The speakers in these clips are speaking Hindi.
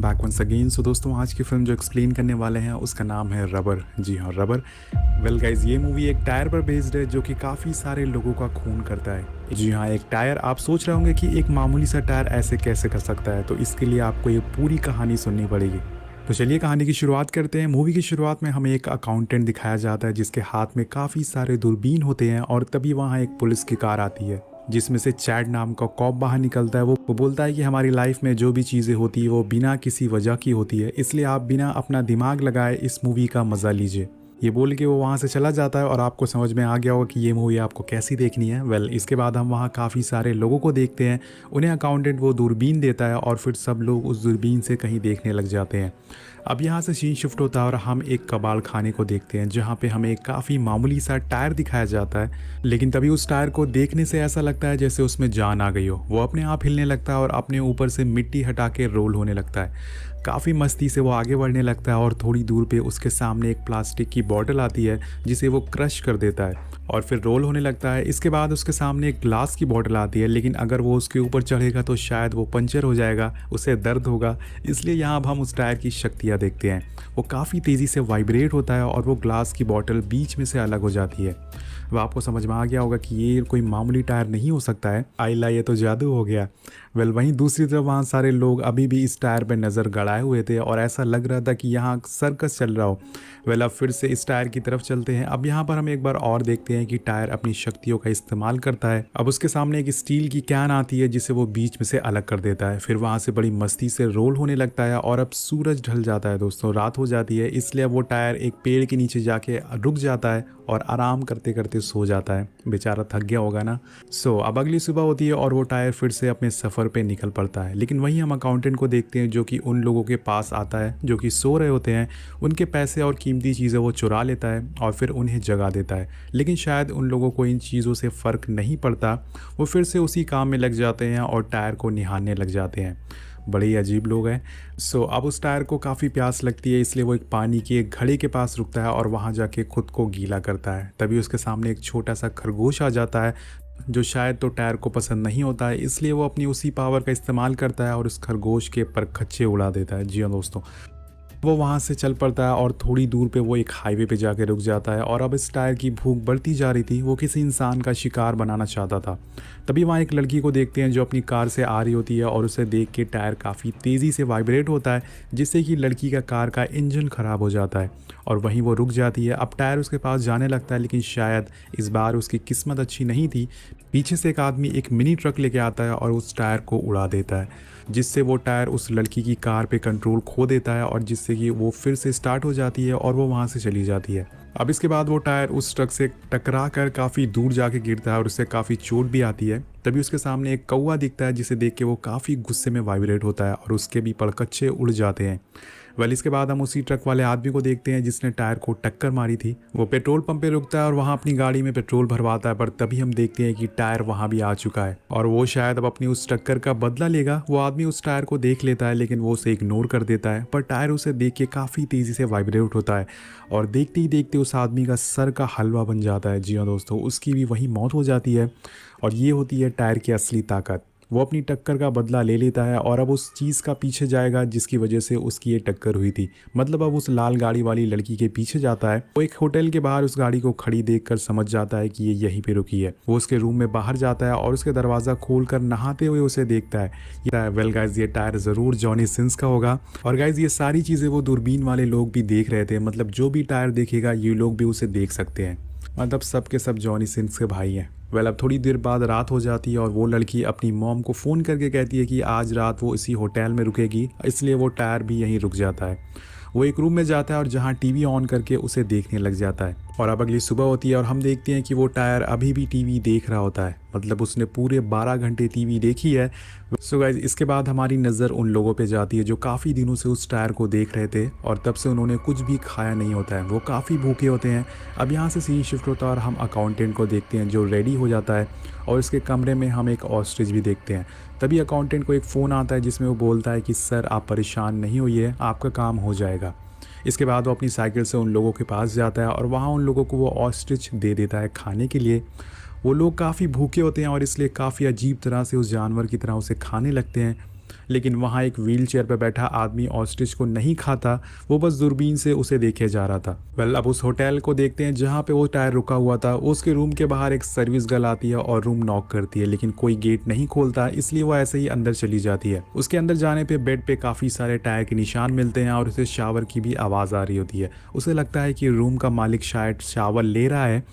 Back once again. सो दोस्तों, आज की फिल्म जो एक्सप्लेन करने वाले हैं उसका नाम है रबर। जी हाँ, रबर। वेल गाइज, ये मूवी एक टायर पर बेस्ड है जो कि काफ़ी सारे लोगों का खून करता है। जी हाँ, एक टायर। आप सोच रहे होंगे कि एक मामूली सा टायर ऐसे कैसे कर सकता है, तो इसके लिए आपको ये पूरी कहानी सुननी पड़ेगी। तो चलिए कहानी की शुरुआत करते हैं। मूवी की शुरुआत में हमें एक अकाउंटेंट दिखाया जाता है जिसके हाथ में काफ़ी सारे दूरबीन होते हैं, और तभी वहाँ एक पुलिस की कार आती है जिसमें से चैड नाम का कॉप बाहर निकलता है। वो बोलता है कि हमारी लाइफ में जो भी चीज़ें होती है वो बिना किसी वजह की होती है, इसलिए आप बिना अपना दिमाग लगाए इस मूवी का मज़ा लीजिए। ये बोल के वो वहाँ से चला जाता है और आपको समझ में आ गया होगा कि ये मूवी आपको कैसी देखनी है। वेल, इसके बाद हम वहाँ काफ़ी सारे लोगों को देखते हैं। उन्हें अकाउंटेंट वो दूरबीन देता है और फिर सब लोग उस दूरबीन से कहीं देखने लग जाते हैं। अब यहाँ से सीन शिफ्ट होता है और हम एक कबाड़ खाने को देखते हैं जहाँ पे हमें एक काफ़ी मामूली सा टायर दिखाया जाता है। लेकिन तभी उस टायर को देखने से ऐसा लगता है जैसे उसमें जान आ गई हो। वो अपने आप हिलने लगता है और अपने ऊपर से मिट्टी हटा के रोल होने लगता है। काफ़ी मस्ती से वो आगे बढ़ने लगता है और थोड़ी दूर पे उसके सामने एक प्लास्टिक की बॉटल आती है जिसे वो क्रश कर देता है और फिर रोल होने लगता है। इसके बाद उसके सामने एक ग्लास की बॉटल आती है, लेकिन अगर वो उसके ऊपर चढ़ेगा तो शायद वो पंचर हो जाएगा, उसे दर्द होगा। इसलिए यहाँ अब हम उस टायर की शक्तियाँ देखते हैं। वो काफ़ी तेज़ी से वाइब्रेट होता है और वो ग्लास की बॉटल बीच में से अलग हो जाती है। वह आपको समझ में आ गया होगा कि ये कोई मामूली टायर नहीं हो सकता है। आइला, ये तो जादू हो गया। वेल, वहीं दूसरी तरफ वहाँ सारे लोग अभी भी इस टायर पर नज़र गड़ाए हुए थे और ऐसा लग रहा था कि यहाँ सर्कस चल रहा हो। वेल, अब फिर से इस टायर की तरफ चलते हैं। अब यहाँ पर हम एक बार और देखते हैं कि टायर अपनी शक्तियों का इस्तेमाल करता है। अब उसके सामने एक स्टील की कैन आती है जिसे वो बीच में से अलग कर देता है। फिर वहाँ से बड़ी मस्ती से रोल होने लगता है और अब सूरज ढल जाता है दोस्तों, रात हो जाती है। इसलिए वो टायर एक पेड़ के नीचे जाके रुक जाता है और आराम करते करते सो जाता है। बेचारा थक गया होगा ना। अब अगली सुबह होती है और वो टायर फिर से अपने सफ़र पे निकल पड़ता है। लेकिन वहीं हम अकाउंटेंट को देखते हैं जो कि उन लोगों के पास आता है जो कि सो रहे होते हैं। उनके पैसे और कीमती चीज़ें वो चुरा लेता है और फिर उन्हें जगा देता है। लेकिन शायद उन लोगों को इन चीज़ों से फ़र्क नहीं पड़ता। वो फिर से उसी काम में लग जाते हैं और टायर को निहारने लग जाते हैं। बड़े ही अजीब लोग हैं। अब उस टायर को काफ़ी प्यास लगती है, इसलिए वो एक पानी के एक घड़े के पास रुकता है और वहाँ जाके खुद को गीला करता है। तभी उसके सामने एक छोटा सा खरगोश आ जाता है जो शायद तो टायर को पसंद नहीं होता है, इसलिए वो अपनी उसी पावर का इस्तेमाल करता है और उस खरगोश के परखच्चे उड़ा देता है। जी हाँ दोस्तों, वो वहाँ से चल पड़ता है और थोड़ी दूर पे वो एक हाईवे पे जाके रुक जाता है। और अब इस टायर की भूख बढ़ती जा रही थी। वो किसी इंसान का शिकार बनाना चाहता था। तभी वहाँ एक लड़की को देखते हैं जो अपनी कार से आ रही होती है और उसे देख के टायर काफ़ी तेज़ी से वाइब्रेट होता है जिससे कि लड़की का कार का इंजन ख़राब हो जाता है और वहीं वो रुक जाती है। अब टायर उसके पास जाने लगता है, लेकिन शायद इस बार उसकी किस्मत अच्छी नहीं थी। पीछे से एक आदमी एक मिनी ट्रक लेके आता है और उस टायर को उड़ा देता है, जिससे वो टायर उस लड़की की कार पे कंट्रोल खो देता है और जिससे कि वो फिर से स्टार्ट हो जाती है और वो वहाँ से चली जाती है। अब इसके बाद वो टायर उस ट्रक से टकरा कर काफ़ी दूर जाके गिरता है और उससे काफ़ी चोट भी आती है। तभी उसके सामने एक कौवा दिखता है जिसे देख के वो काफ़ी गुस्से में वाइब्रेट होता है और उसके भी पड़कच्चे उड़ जाते हैं। वेल, इसके बाद हम उसी ट्रक वाले आदमी को देखते हैं जिसने टायर को टक्कर मारी थी। वो पेट्रोल पंप पे रुकता है और वहाँ अपनी गाड़ी में पेट्रोल भरवाता है, पर तभी हम देखते हैं कि टायर वहाँ भी आ चुका है और वो शायद अब अपनी उस टक्कर का बदला लेगा। वो आदमी उस टायर को देख लेता है, लेकिन वो उसे इग्नोर कर देता है, पर टायर उसे देख के काफ़ी तेज़ी से वाइब्रेट होता है और देखते ही देखते उस आदमी का सर का हलवा बन जाता है। जी हाँ दोस्तों, उसकी भी वही मौत हो जाती है। और ये होती है टायर की असली ताकत। वो अपनी टक्कर का बदला ले लेता है और अब उस चीज़ का पीछे जाएगा जिसकी वजह से उसकी ये टक्कर हुई थी। मतलब अब उस लाल गाड़ी वाली लड़की के पीछे जाता है। वो एक होटल के बाहर उस गाड़ी को खड़ी देखकर समझ जाता है कि ये यहीं पे रुकी है। वो उसके रूम में बाहर जाता है और उसके दरवाज़ा खोलकर नहाते हुए उसे देखता है। वेल गाइज, ये टायर ज़रूर जॉनी सिंस का होगा। और गाइज, ये सारी चीज़ें वो दूरबीन वाले लोग भी देख रहे थे। मतलब जो भी टायर देखेगा ये लोग भी उसे देख सकते हैं। मतलब सब के सब जॉनी सिंस के भाई हैं। वेल, अब थोड़ी देर बाद रात हो जाती है और वो लड़की अपनी मॉम को फ़ोन करके कहती है कि आज रात वो इसी होटल में रुकेगी, इसलिए वो टायर भी यहीं रुक जाता है। वो एक रूम में जाता है और जहाँ टीवी ऑन करके उसे देखने लग जाता है। और अब अगली सुबह होती है और हम देखते हैं कि वो टायर अभी भी टीवी देख रहा होता है। मतलब उसने पूरे 12 घंटे टीवी देखी है। गाइज, इसके बाद हमारी नज़र उन लोगों पे जाती है जो काफ़ी दिनों से उस टायर को देख रहे थे और तब से उन्होंने कुछ भी खाया नहीं होता है। वो काफ़ी भूखे होते हैं। अब यहाँ से सीन शिफ्ट होता है और हम अकाउंटेंट को देखते हैं जो रेडी हो जाता है और इसके कमरे में हम एक ऑस्ट्रिच भी देखते हैं। तभी अकाउंटेंट को एक फ़ोन आता है जिसमें वो बोलता है कि सर, आप परेशान नहीं होइए, आपका काम हो जाएगा। इसके बाद वो अपनी साइकिल से उन लोगों के पास जाता है और वहाँ उन लोगों को वो ऑस्ट्रिच दे देता है खाने के लिए। वो लोग काफ़ी भूखे होते हैं और इसलिए काफ़ी अजीब तरह से उस जानवर की तरह उसे खाने लगते हैं। लेकिन वहाँ एक व्हील चेयर पर बैठा आदमी ऑस्ट्रिच को नहीं खाता, वो बस दूरबीन से उसे देखे जा रहा था। वेल अब उस होटल को देखते हैं जहाँ पे वो टायर रुका हुआ था। उसके रूम के बाहर एक सर्विस गर्ल आती है और रूम नॉक करती है, लेकिन कोई गेट नहीं खोलता, इसलिए वो ऐसे ही अंदर चली जाती है। उसके अंदर जाने पे बेड पे काफी सारे टायर के निशान मिलते हैं और उसे शावर की भी आवाज आ रही होती है। उसे लगता है कि रूम का मालिक शायद शावर ले रहा है,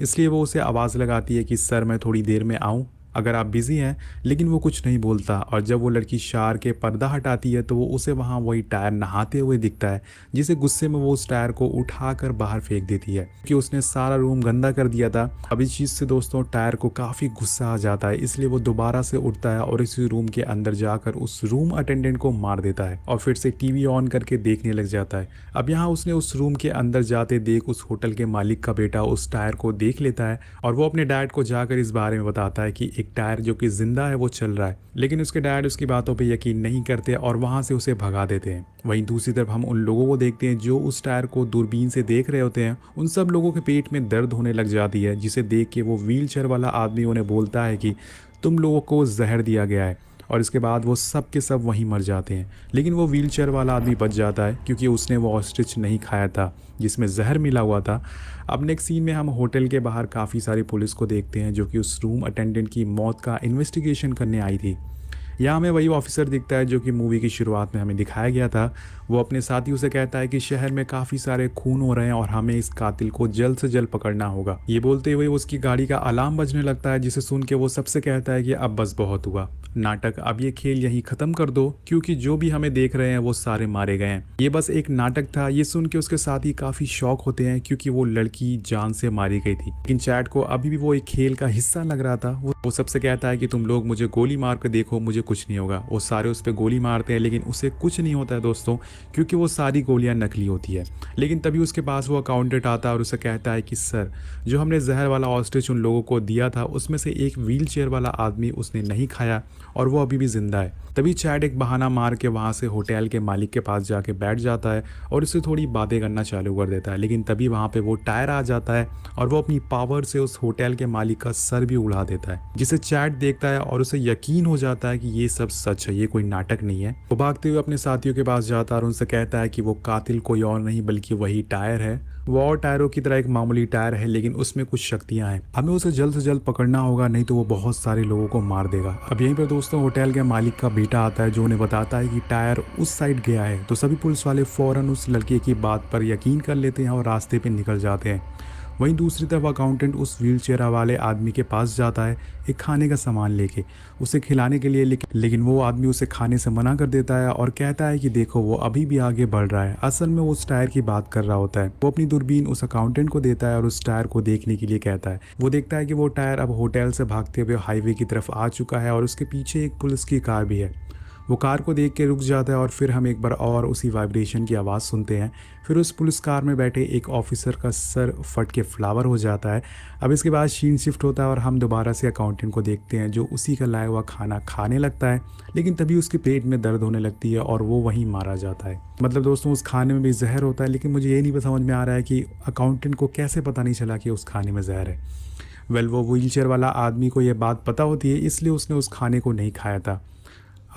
इसलिए वो उसे आवाज लगाती है कि सर मैं थोड़ी देर में आऊं अगर आप बिजी हैं, लेकिन वो कुछ नहीं बोलता। और जब वो लड़की शावर के पर्दा हटाती है तो वो उसे वहाँ वही टायर नहाते हुए दिखता है, जिसे गुस्से में वो उस टायर को उठाकर बाहर फेंक देती है कि उसने सारा रूम गंदा कर दिया था। अब इस चीज़ से दोस्तों टायर को काफ़ी गुस्सा आ जाता है, इसलिए वो दोबारा से उठता है और इसी रूम के अंदर जाकर उस रूम अटेंडेंट को मार देता है और फिर से टीवी ऑन करके देखने लग जाता है। अब यहाँ उसने उस रूम के अंदर जाते देख उस होटल के मालिक का बेटा उस टायर को देख लेता है और वो अपने डैड को जाकर इस बारे में बताता है कि एक टायर जो कि जिंदा है वो चल रहा है, लेकिन उसके डैड उसकी बातों पे यकीन नहीं करते और वहां से उसे भगा देते हैं। वहीं दूसरी तरफ हम उन लोगों को देखते हैं जो उस टायर को दूरबीन से देख रहे होते हैं। उन सब लोगों के पेट में दर्द होने लग जाती है, जिसे देख के वो व्हील चेयर वाला आदमी उन्हें बोलता है कि तुम लोगों को जहर दिया गया है, और इसके बाद वो सब के सब वहीं मर जाते हैं। लेकिन वो व्हील चेयर वाला आदमी बच जाता है क्योंकि उसने वो ऑस्ट्रिच नहीं खाया था जिसमें जहर मिला हुआ था। अब नेक्स्ट सीन में हम होटल के बाहर काफ़ी सारी पुलिस को देखते हैं जो कि उस रूम अटेंडेंट की मौत का इन्वेस्टिगेशन करने आई थी। यहाँ हमें वही ऑफिसर दिखता है जो कि मूवी की शुरुआत में हमें दिखाया गया था। वो अपने साथियों से कहता है कि शहर में काफ़ी सारे खून हो रहे हैं और हमें इस कातिल को जल्द से जल्द पकड़ना होगा। ये बोलते हुए उसकी गाड़ी का अलार्म बजने लगता है, जिसे सुन के वो सबसे कहता है कि अब बस बहुत हुआ नाटक, अब ये खेल यहीं ख़त्म कर दो क्योंकि जो भी हमें देख रहे हैं वो सारे मारे गए हैं। ये बस एक नाटक था। ये सुन के उसके साथी काफ़ी शॉक होते हैं क्योंकि वो लड़की जान से मारी गई थी, लेकिन चैट को अभी भी वो एक खेल का हिस्सा लग रहा था। वो सबसे कहता है कि तुम लोग मुझे गोली मार कर देखो, मुझे कुछ नहीं होगा। वो सारे उस पर गोली मारते हैं लेकिन उसे कुछ नहीं होता है दोस्तों, क्योंकि वो सारी गोलियां नकली होती है। लेकिन तभी उसके पास वो अकाउंटेंट आता है और उसे कहता है कि सर, जो हमने जहर वाला ऑस्ट्रिच उन लोगों को दिया था उसमें से एक व्हील चेयर वाला आदमी उसने नहीं खाया और वो अभी भी जिंदा है। तभी चैट एक बहाना मार के वहाँ से होटल के मालिक के पास जाके बैठ जाता है और उससे थोड़ी बातें करना चालू कर देता है। लेकिन तभी वहाँ पे वो टायर आ जाता है और वो अपनी पावर से उस होटल के मालिक का सर भी उड़ा देता है, जिसे चैट देखता है और उसे यकीन हो जाता है कि ये सब सच है, ये कोई नाटक नहीं है। वो भागते हुए अपने साथियों के पास जाता है और उनसे कहता है कि वो कातिल कोई और नहीं बल्कि वही टायर है। वो और टायरों की तरह एक मामूली टायर है, लेकिन उसमें कुछ शक्तियां हैं। हमें उसे जल्द से जल्द पकड़ना होगा, नहीं तो वो बहुत सारे लोगों को मार देगा। अब यहीं पर दोस्तों होटल के मालिक का बेटा आता है जो उन्हें बताता है कि टायर उस साइड गया है। तो सभी पुलिस वाले फौरन उस लड़के की बात पर यकीन कर लेते हैं और रास्ते पे निकल जाते हैं। वहीं दूसरी तरफ अकाउंटेंट उस व्हील चेयर वाले आदमी के पास जाता है एक खाने का सामान लेके उसे खिलाने के लिए, लेकिन वो आदमी उसे खाने से मना कर देता है और कहता है कि देखो वो अभी भी आगे बढ़ रहा है। असल में वो उस टायर की बात कर रहा होता है। वो अपनी दूरबीन उस अकाउंटेंट को देता है और उस टायर को देखने के लिए कहता है। वो देखता है कि वो टायर अब होटल से भागते हुए हाईवे की तरफ आ चुका है और उसके पीछे एक पुलिस की कार भी है। वो कार को देख के रुक जाता है और फिर हम एक बार और उसी वाइब्रेशन की आवाज़ सुनते हैं। फिर उस पुलिस कार में बैठे एक ऑफिसर का सर फट के फ्लावर हो जाता है। अब इसके बाद सीन शिफ्ट होता है और हम दोबारा से अकाउंटेंट को देखते हैं जो उसी का लाया हुआ खाना खाने लगता है, लेकिन तभी उसके पेट में दर्द होने लगती है और वो वहीं मारा जाता है। मतलब दोस्तों उस खाने में भी जहर होता है, लेकिन मुझे ये नहीं समझ में आ रहा है कि अकाउंटेंट को कैसे पता नहीं चला कि उस खाने में जहर है। वेल वो व्हील चेयर वाला आदमी को ये बात पता होती है, इसलिए उसने उस खाने को नहीं खाया था।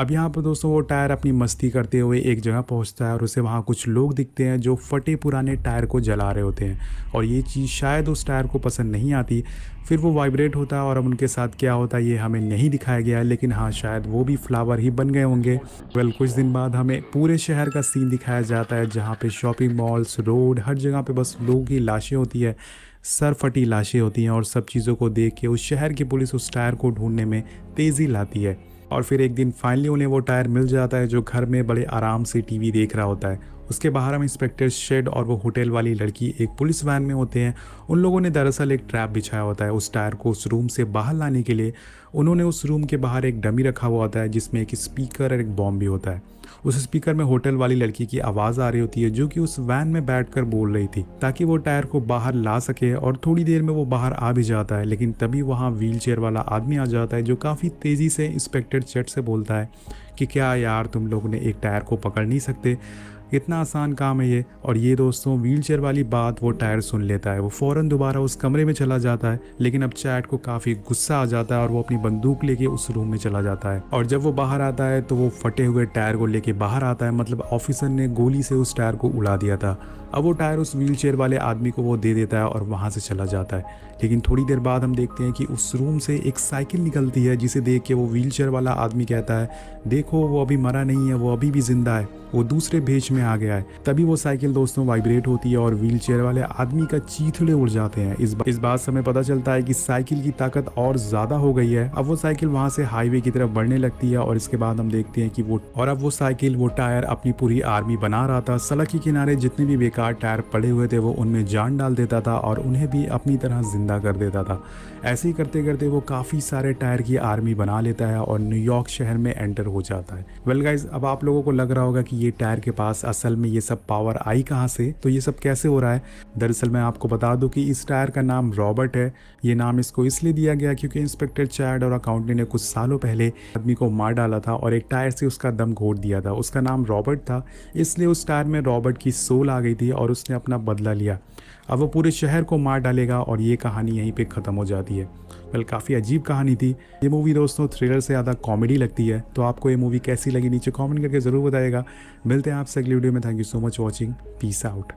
अब यहाँ पर दोस्तों वो टायर अपनी मस्ती करते हुए एक जगह पहुँचता है और उसे वहाँ कुछ लोग दिखते हैं जो फटे पुराने टायर को जला रहे होते हैं और ये चीज़ शायद उस टायर को पसंद नहीं आती। फिर वो वाइब्रेट होता है और अब उनके साथ क्या होता है ये हमें नहीं दिखाया गया है, लेकिन हाँ शायद वो भी फ्लावर ही बन गए होंगे। वेल कुछ दिन बाद हमें पूरे शहर का सीन दिखाया जाता है जहाँ पे शॉपिंग मॉल्स, रोड, हर जगह पे बस लोगों की लाशें होती है, सर फटी लाशें होती हैं। और सब चीज़ों को देख के उस शहर की पुलिस उस टायर को ढूंढने में तेज़ी लाती है और फिर एक दिन फाइनली उन्हें वो टायर मिल जाता है जो घर में बड़े आराम से टीवी देख रहा होता है। उसके बाहर हम इंस्पेक्टर शेड और वो होटल वाली लड़की एक पुलिस वैन में होते हैं। उन लोगों ने दरअसल एक ट्रैप बिछाया होता है उस टायर को उस रूम से बाहर लाने के लिए। उन्होंने उस रूम के बाहर एक डमी रखा हुआ होता है जिसमें एक स्पीकर और एक बॉम्ब भी होता है। उस स्पीकर में होटल वाली लड़की की आवाज़ आ रही होती है जो कि उस वैन में बैठकर बोल रही थी ताकि वो टायर को बाहर ला सके, और थोड़ी देर में वो बाहर आ भी जाता है। लेकिन तभी वहाँ व्हील चेयर वाला आदमी आ जाता है जो काफ़ी तेज़ी से इंस्पेक्टर चेट से बोलता है कि क्या यार तुम लोग ने एक टायर को पकड़ नहीं सकते, इतना आसान काम है ये। और ये दोस्तों व्हीलचेयर वाली बात वो टायर सुन लेता है। वो फौरन दोबारा उस कमरे में चला जाता है, लेकिन अब चैट को काफ़ी गुस्सा आ जाता है और वो अपनी बंदूक लेके उस रूम में चला जाता है। और जब वो बाहर आता है तो वो फटे हुए टायर को लेके बाहर आता है, मतलब ऑफिसर ने गोली से उस टायर को उड़ा दिया था। अब वो टायर उस व्हीलचेयर वाले आदमी को वो दे देता है और वहाँ से चला जाता है। लेकिन थोड़ी देर बाद हम देखते हैं कि उस रूम से एक साइकिल निकलती है, जिसे देख के वो व्हीलचेयर वाला आदमी कहता है देखो वो अभी मरा नहीं है, वो अभी भी जिंदा है, वो दूसरे भेज में आ गया है। तभी वो साइकिल दोस्तों वाइब्रेट होती है और व्हीलचेयर वाले आदमी का चीथड़े उड़ जाते हैं। इस बात से हमें पता चलता है कि साइकिल की ताकत और ज्यादा हो गई है। अब वो साइकिल वहां से हाईवे की तरफ बढ़ने लगती है और इसके बाद हम देखते हैं कि अब वो साइकिल वो टायर अपनी पूरी आर्मी बना रहा था। सड़क के किनारे जितने भी बेकार टायर पड़े हुए थे वो उनमें जान डाल देता था और उन्हें भी अपनी तरह जिंदा कर देता था। ऐसे ही करते करते वो काफ़ी सारे टायर की आर्मी बना लेता है और न्यूयॉर्क शहर में एंटर हो जाता है। वेल गाइज, अब आप लोगों को लग रहा होगा कि ये टायर के पास असल में ये सब पावर आई कहाँ से, तो ये सब कैसे हो रहा है। दरअसल मैं आपको बता दूं कि इस टायर का नाम रॉबर्ट है। ये नाम इसको इसलिए दिया गया क्योंकि इंस्पेक्टर चैड और अकाउंटेंट ने कुछ सालों पहले आदमी को मार डाला था और एक टायर से उसका दम घोट दिया था। उसका नाम रॉबर्ट था, इसलिए उस टायर में रॉबर्ट की सोल आ गई थी और उसने अपना बदला लिया। अब वो पूरे शहर को मार डालेगा और ये कहानी यहीं पे ख़त्म हो जाती है। वेल, काफ़ी अजीब कहानी थी ये मूवी दोस्तों। थ्रिलर से ज़्यादा कॉमेडी लगती है। तो आपको ये मूवी कैसी लगी नीचे कमेंट करके ज़रूर बताइएगा। मिलते हैं आपसे अगली वीडियो में। Thank you so much watching. Peace out.